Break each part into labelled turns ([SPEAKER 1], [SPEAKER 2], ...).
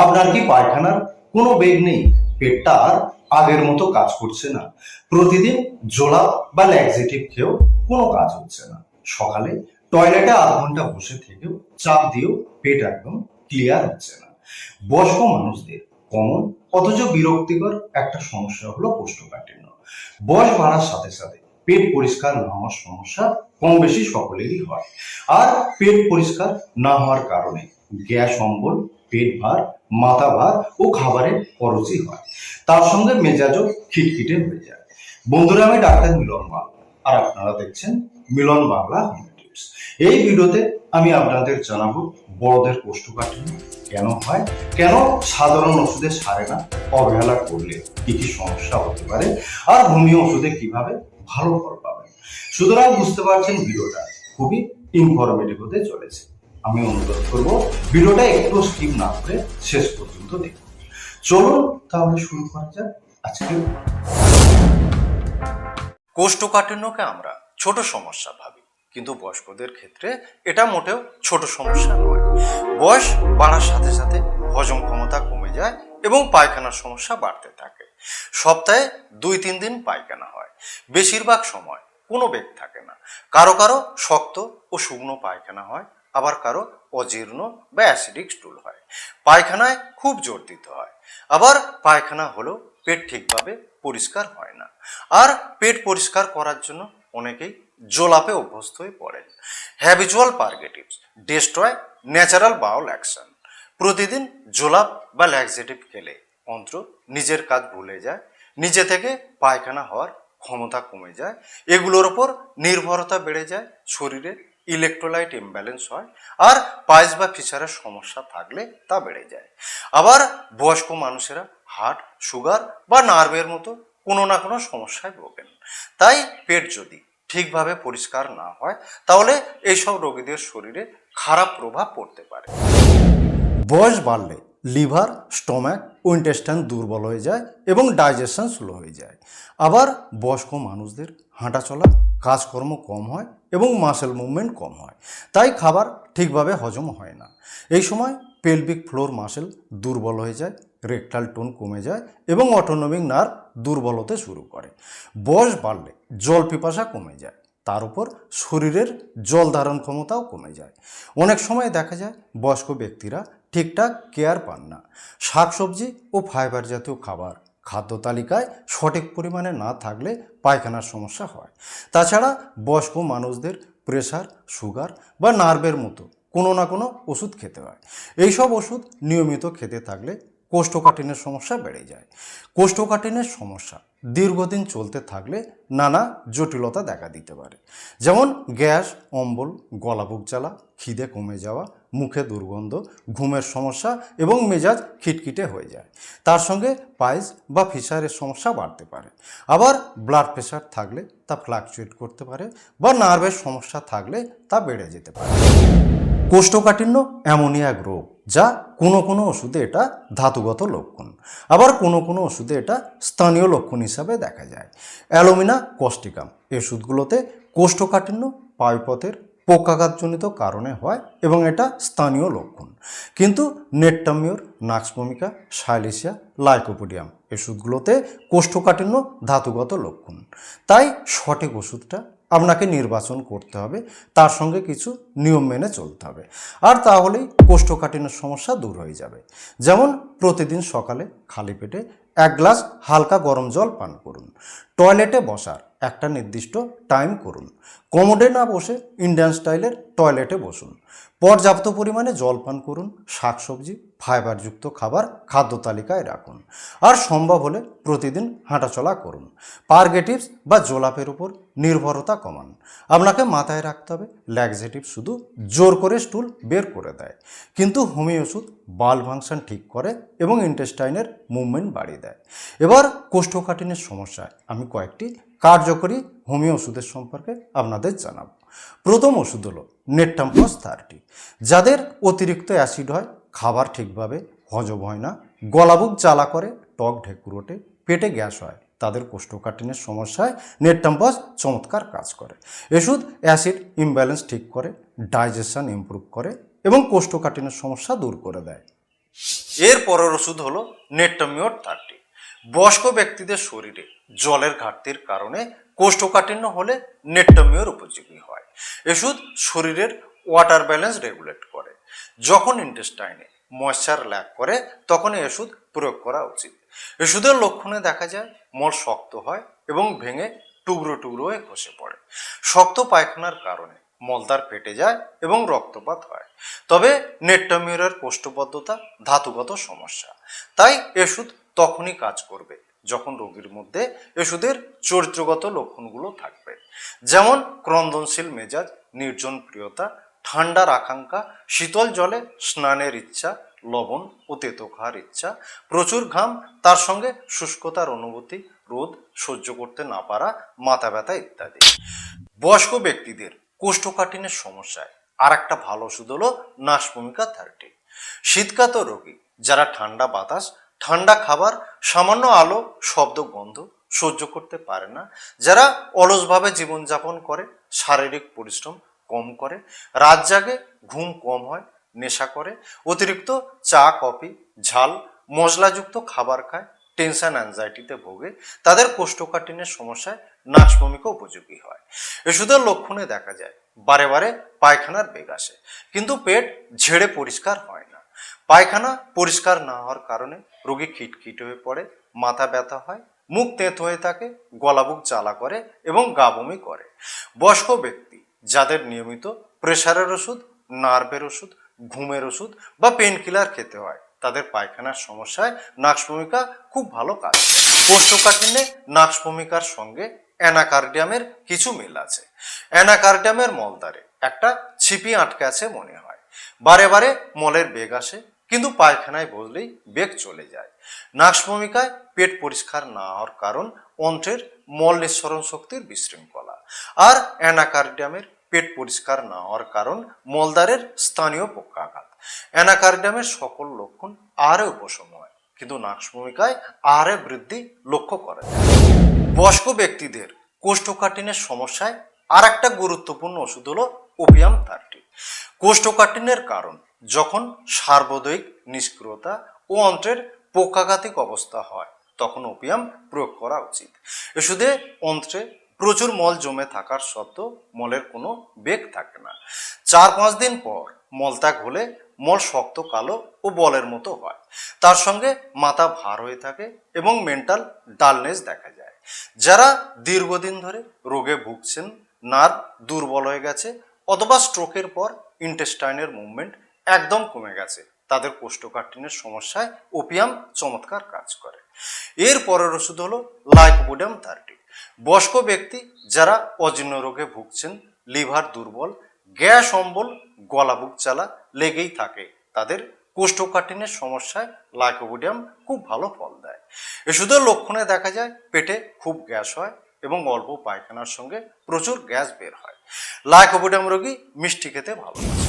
[SPEAKER 1] আপনার কি পায়খানার কোনো বেগ নেই? পেটটা আর আগের মতো কাজ করছে না? প্রতিদিন জোলা বা ল্যাক্সেটিভ খেয়েও কোনো কাজ হচ্ছে না? সকালে টয়লেটে আধ ঘন্টা বসে থেকেও চাপ দিয়েও পেট একদম ক্লিয়ার হচ্ছে না? বয়স্ক মানুষদের কমন অথচ বিরক্তিকর একটা সমস্যা হলো কোষ্ঠকাঠিন্য। বয়স বাড়ার সাথে সাথে পেট পরিষ্কার না হওয়ার সমস্যা কম বেশি সকলেরই হয়। আর পেট পরিষ্কার না হওয়ার কারণে গ্যাস অম্বল, পেট ভার, মাথা ভার ও খাবারের অরুচি হয়। তার সঙ্গে মেজাজও খিটখিটে হয়ে যায়। বন্ধুরা, আমি ডাক্তার মিলন বাংলা, আর আপনারা দেখছেন মিলন বাংলা হোম টিপস। এই ভিডিওতে আমি আপনাদের জানাবো বড়দের কোষ্ঠকাঠিন্য কেন হয়, কেন সাধারণ ওষুধে সারে না, অবহেলা করলে কি কি সমস্যা হতে পারে, আর হোমিও ওষুধে কিভাবে ভালো ফল পাবেন। সুতরাং বুঝতে পারছেন ভিডিওটা খুবই ইনফরমেটিভ হতে চলেছে। আমি অনুরোধ করব ভিডিওটা একটু স্কিপ না করে শেষ পর্যন্ত দেখুন। চলুন তাহলে শুরু করা যাক আজকে।
[SPEAKER 2] কোষ্ঠকাঠিন্যকে আমরা ছোট সমস্যা ভাবি, কিন্তু বয়স্কদের ক্ষেত্রে এটা মোটেও ছোট সমস্যা নয়। বয়স বাড়ার সাথে সাথে হজম ক্ষমতা কমে যায় এবং পায়খানার সমস্যা বাড়তে থাকে। সপ্তাহে 2-3 দিন পায়খানা হয়, বেশিরভাগ সময় কোনো বেগ থাকে না। কারো কারো শক্ত ও শুকনো পায়খানা হয়, আবার কারো অজীর্ণ বা অ্যাসিডিক স্টুল হয়। পায়খানায় খুব জোর দিতে হয়, আবার পায়খানা হলেও পেট ঠিকভাবে পরিষ্কার হয় না। আর পেট পরিষ্কার করার জন্য অনেকেই জোলাপে অভ্যস্ত হয়ে পড়েন। হ্যাবিচুয়াল পারগেটিভস ডিস্ট্রয় ন্যাচারাল বাউল অ্যাকশন। প্রতিদিন জোলাপ বা ল্যাক্সেটিভ খেলে অন্ত্র নিজের কাজ ভুলে যায়, নিজে থেকে পায়খানা হওয়ার ক্ষমতা কমে যায়, এগুলোর ওপর নির্ভরতা বেড়ে যায়, শরীরে ইলেকট্রোলাইট ইমব্যালেন্স হয়, আর পাইলস বা ফিচারের সমস্যা থাকলে তা বেড়ে যায়। আবার বয়স্ক মানুষেরা হার্ট, সুগার বা নার্ভের মতো কোনো না কোনো সমস্যায় ভোগেন। তাই পেট যদি ঠিকভাবে পরিষ্কার না হয় তাহলে এইসব রোগীদের শরীরে খারাপ প্রভাব পড়তে পারে। বয়স বাড়লে লিভার, স্টমাক ও ইন্টেস্টাইন দুর্বল হয়ে যায় এবং ডাইজেশন স্লো হয়ে যায়। আবার বয়স্ক মানুষদের হাঁটাচলা, কাজকর্ম কম হয় এবং মাসেল মুভমেন্ট কম হয়, তাই খাবার ঠিকভাবে হজম হয় না। এই সময় পেলভিক ফ্লোর মাসেল দুর্বল হয়ে যায়, রেকটাল টোন কমে যায় এবং অটোনমিক নার্ভ দুর্বল হতে শুরু করে। বয়স বাড়লে জল পিপাসা কমে যায়, তার উপর শরীরের জল ধারণ ক্ষমতাও কমে যায়। অনেক সময় দেখা যায় বয়স্ক ব্যক্তিরা ঠিকঠাক কেয়ার পান না। শাকসবজি ও ফাইবার জাতীয় খাবার খাদ্য তালিকায় সঠিক পরিমাণে না থাকলে পায়খানার সমস্যা হয়। তাছাড়া বয়স্ক মানুষদের প্রেশার, সুগার বা নার্ভের মতো কোনো না কোনো ওষুধ খেতে হয়। এইসব ওষুধ নিয়মিত খেতে থাকলে কোষ্ঠকাঠিন্যের সমস্যা বেড়ে যায়। কোষ্ঠকাঠিন্যের সমস্যা দীর্ঘদিন চলতে থাকলে নানা জটিলতা দেখা দিতে পারে, যেমন গ্যাস, অম্বল, গলা বুক জ্বালা, খিদে কমে যাওয়া, মুখে দুর্গন্ধ, ঘুমের সমস্যা এবং মেজাজ খিটখিটে হয়ে যায়। তার সঙ্গে পাইলস বা ফিশারের সমস্যা বাড়তে পারে। আবার ব্লাড প্রেশার থাকলে তা ফ্লাকচুয়েট করতে পারে বা নার্ভের সমস্যা থাকলে তা বেড়ে যেতে পারে। কোষ্ঠকাঠিন্য এমনই এক রোগ যা কোনো কোনো ওষুধে এটা ধাতুগত লক্ষণ, আবার কোনো কোনো ওষুধে এটা স্থানীয় লক্ষণ হিসাবে দেখা যায়। অ্যালোমিনা কস্টিকাম এই ওষুধগুলোতে কোষ্ঠকাঠিন্য পায়ুপথের পক্ষাঘাতজনিত কারণে হয় এবং এটা স্থানীয় লক্ষণ। কিন্তু নেট্টামিওর, নাক্সভূমিকা, সাইলেসিয়া, লাইকোপোডিয়াম এই ওষুধগুলোতে কোষ্ঠকাঠিন্য ধাতুগত লক্ষণ। তাই সঠিক ওষুধটা আপনাকে নির্বাচন করতে হবে, তার সঙ্গে কিছু নিয়ম মেনে চলতে হবে, আর তাহলেই কোষ্ঠকাঠিন্যের সমস্যা দূর হয়ে যাবে। যেমন প্রতিদিন সকালে খালি পেটে 1 গ্লাস হালকা গরম জল পান করুন। টয়লেটে বসার একটা নির্দিষ্ট টাইম করুন। কমোডে না বসে ইন্ডিয়ান স্টাইলের টয়লেটে বসুন। পর্যাপ্ত পরিমাণে জল পান করুন। শাকসবজি, ফাইবারযুক্ত খাবার খাদ্য তালিকায় রাখুন। আর সম্ভব হলে প্রতিদিন হাঁটাচলা করুন। পারগেটিভস বা জোলাপের উপর নির্ভরতা কমান। আপনাকে মাথায় রাখতে হবে ল্যাক্সেটিভ শুধু জোর করে স্টুল বের করে দেয়, কিন্তু হোমিও ওষুধ বাল ফাংশন ঠিক করে এবং ইন্টেস্টাইনের মুভমেন্ট বাড়িয়ে দেয়। এবার কোষ্ঠকাঠিন্যের সমস্যায় আমি কয়েকটি কার্যকরী হোমিও ওষুধের সম্পর্কে আপনাদের জানাব। প্রথম ওষুধ হলো নেট্টাম্পস 30। যাদের অতিরিক্ত অ্যাসিড হয়, খাবার ঠিকভাবে হজম হয় না, গলাবুক জ্বালা করে, টক ঢেকুর ওঠে, পেটে গ্যাস হয়, তাদের কোষ্ঠকাঠিন্যের সমস্যায় নেট্টাম্পস চমৎকার কাজ করে। ওষুধ অ্যাসিড ইমব্যালেন্স ঠিক করে, ডাইজেশন ইমপ্রুভ করে এবং কোষ্ঠকাঠিন্যের সমস্যা দূর করে দেয়। এর পরের ওষুধ হলো নেট্টামিওর 30। বয়স্ক ব্যক্তিদের শরীরে জলের ঘাটতির কারণে কোষ্ঠকাঠিন্য হলে নেট্টামিওর উপযোগী হয়। ওষুধ শরীরের ওয়াটার ব্যালেন্স রেগুলেট করে। যখন ইন্টেস্টাইনে ময়েশ্চার ল্যাক করে তখন এই ওষুধ প্রয়োগ করা উচিত। ওষুধের লক্ষণে দেখা যায় মল শক্ত হয় এবং ভেঙে টুকরো টুকরো হয়ে খসে পড়ে। শক্ত পায়খানার কারণে মলদ্বার ফেটে যায় এবং রক্তপাত হয়। তবে নেট্টামিওরের কোষ্ঠবদ্ধতা ধাতুগত সমস্যা, তাই ওষুধ তখনই কাজ করবে যখন রোগীর মধ্যে ওষুধের চরিত্রগত লক্ষণগুলো থাকবে, যেমন ক্রন্দনশীল মেজাজ, নির্জন প্রিয়তা, ঠান্ডার আকাঙ্ক্ষা, শীতল জলে স্নানের ইচ্ছা, লবণ ও তেতো খাওয়ার ইচ্ছা, প্রচুর ঘাম, তার সঙ্গে শুষ্কতার অনুভূতি, রোদ সহ্য করতে না পারা, মাথা ব্যথা ইত্যাদি। বয়স্ক ব্যক্তিদের কোষ্ঠকাঠিন্যের সমস্যায় আর একটা ভালো ওষুধ হলো নাশভূমিকা 30। শীতকাতর রোগী যারা ঠান্ডা বাতাস, ঠান্ডা খাবার, সামান্য আলো, শব্দ, গন্ধ সহ্য করতে পারে না, যারা অলসভাবে জীবনযাপন করে, শারীরিক পরিশ্রম কম করে, রাত জাগে, ঘুম কম হয়, নেশা করে, অতিরিক্ত চা, কফি, ঝাল, মশলাযুক্ত খাবার খায়, টেনশন অ্যাংজাইটিতে ভোগে, তাদের কোষ্ঠকাঠিন্যের সমস্যায় নাশভূমিকা উপযোগী হয়। ওষুধের লক্ষণে দেখা যায় বারে বারে পায়খানার বেগ আসে, কিন্তু পেট ঝেড়ে পরিষ্কার হয় না। পায়খানা পরিষ্কার না হওয়ার কারণে রোগী খিটখিট হয়ে পড়ে, মাথা ব্যথা হয়, মুখ তেঁত হয়ে থাকে, গলা বুক জ্বালা করে এবং গা বমি করে। বয়স্ক ব্যক্তি যাদের নিয়মিত প্রেশারের ওষুধ, নার্ভের ওষুধ, ঘুমের ওষুধ বা পেন কিলার খেতে হয়, তাদের পায়খানার সমস্যায় নাশভূমিকা খুব ভালো কাজ করে। কোষ্ঠকাঠিন্যে নাশভূমিকার সঙ্গে অ্যানাকার্ডিয়ামের কিছু মিল আছে। অ্যানাকার্ডিয়ামের মলদ্বারে একটা ছিপি আটকে আছে মনে হয়, বারে বারে মলের বেগ আসে, কিন্তু পায়খানায় বসলেই বেগ চলে যায়। নাশভূমিকায় পেট পরিষ্কার না হওয়ার কারণ অন্ত্রের মল নিঃসরণ শক্তির বিশৃঙ্খলা, আর অ্যানাকার্ডিয়ামের পেট পরিষ্কার না হওয়ার কারণ মলদ্বারের স্থানীয় পক্ষাঘাত। অ্যানাকার্ডিয়ামের সকল লক্ষণ আহারে উপশম হয়, কিন্তু নাশভূমিকায় আহারে বৃদ্ধি লক্ষ্য করা যায়। বয়স্ক ব্যক্তিদের কোষ্ঠকাঠিন্যের সমস্যায় আর একটা গুরুত্বপূর্ণ ওষুধ হলো ওপিয়াম 30। কোষ্ঠকাঠিন্যের কারণ যখন সার্বদয়িক নিষ্ক্রিয়তা ও অন্ত্রের পক্ষাঘাতিক অবস্থা হয়, তখন ওপিয়াম প্রয়োগ করা উচিত। ওষুধে অন্ত্রে প্রচুর মল জমে থাকার সত্ত্বেও মলের কোনো বেগ থাকে না। 4-5 দিন পর মলত্যাগ হলে মল শক্ত, কালো ও বলের মতো হয়, তার সঙ্গে মাথা ভার হয়ে থাকে এবং মেন্টাল ডালনেস দেখা যায়। যারা দীর্ঘদিন ধরে রোগে ভুগছেন, নার্ভ দুর্বল হয়ে গেছে অথবা স্ট্রোকের পর ইন্টেস্টাইনের মুভমেন্ট একদম কমে গেছে, তাদের কোষ্ঠকাঠিন্যের সমস্যায় ওপিয়াম চমৎকার কাজ করে। এর পরের ওষুধ হলো লাইকোপোডিয়াম 30। বয়স্ক ব্যক্তি যারা অজীর্ণ রোগে ভুগছেন, লিভার দুর্বল, গ্যাস, অম্বল, গলা বুক জ্বালা লেগেই থাকে, তাদের কোষ্ঠকাঠিন্যের সমস্যায় লাইকোপোডিয়াম খুব ভালো ফল দেয়। ওষুধের লক্ষণে দেখা যায় পেটে খুব গ্যাস হয় এবং অল্প পায়খানার সঙ্গে প্রচুর গ্যাস বের হয়। লাইকোপোডিয়াম রোগী মিষ্টি খেতে ভালোবাসে।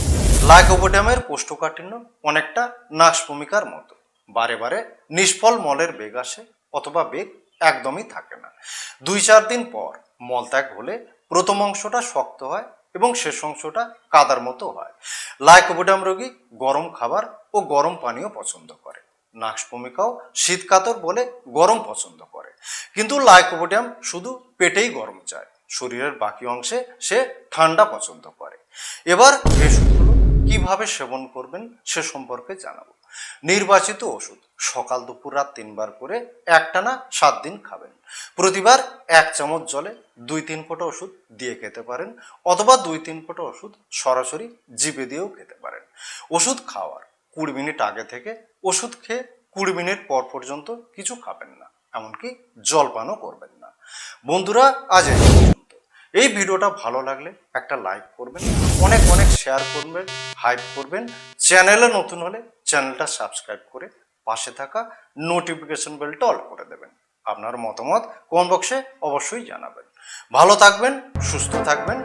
[SPEAKER 2] লাইকোপোডিয়ামের কোষ্ঠকাঠিন্য অনেকটা নাশভূমিকার মতো, বারে বারে নিষ্ফল মলের বেগ আসে অথবা বেগ একদমই থাকে না। 2-4 দিন পর মলত্যাগ হলে প্রথম অংশটা শক্ত হয় এবং শেষ অংশটা কাদার মতো হয়। লাইকোপোডিয়াম রোগী গরম খাবার ও গরম পানীয় পছন্দ করে। নাশভূমিকাও শীতকাতর বলে গরম পছন্দ করে, কিন্তু লাইকোপোডিয়াম শুধু পেটেই গরম চায়, শরীরের বাকি অংশে সে ঠান্ডা পছন্দ করে। এবার ওষুধগুলো কিভাবে সেবন করবেন সে সম্পর্কে জানাবো। নির্বাচিত ওষুধ সকাল, দুপুর, রাত 3 বার করে একটানা 7 দিন খাবেন। প্রতিবার 1 চামচ জলে 2-3 ফোঁটা ওষুধ দিয়ে খেতে পারেন, অথবা 2-3 ফোঁটা ওষুধ সরাসরি জিভে দিয়েও খেতে পারেন। ওষুধ খাওয়ার 20 মিনিট আগে থেকে ওষুধ খেয়ে 20 মিনিট পর পর্যন্ত কিছু খাবেন না, এমনকি জলপানও করবেন না। বন্ধুরা, আজ এই পর্যন্ত। এই ভিডিওটা ভালো লাগলে একটা লাইক করবেন, অনেক অনেক শেয়ার করবেন, হাইপ করবেন। চ্যানেলে নতুন হলে চ্যানেলটা সাবস্ক্রাইব করে পাশে থাকা নোটিফিকেশন বেলটা অল করে দেবেন। আপনার মতামত কমেন্ট বক্সে অবশ্যই জানাবেন। ভালো থাকবেন, সুস্থ থাকবেন।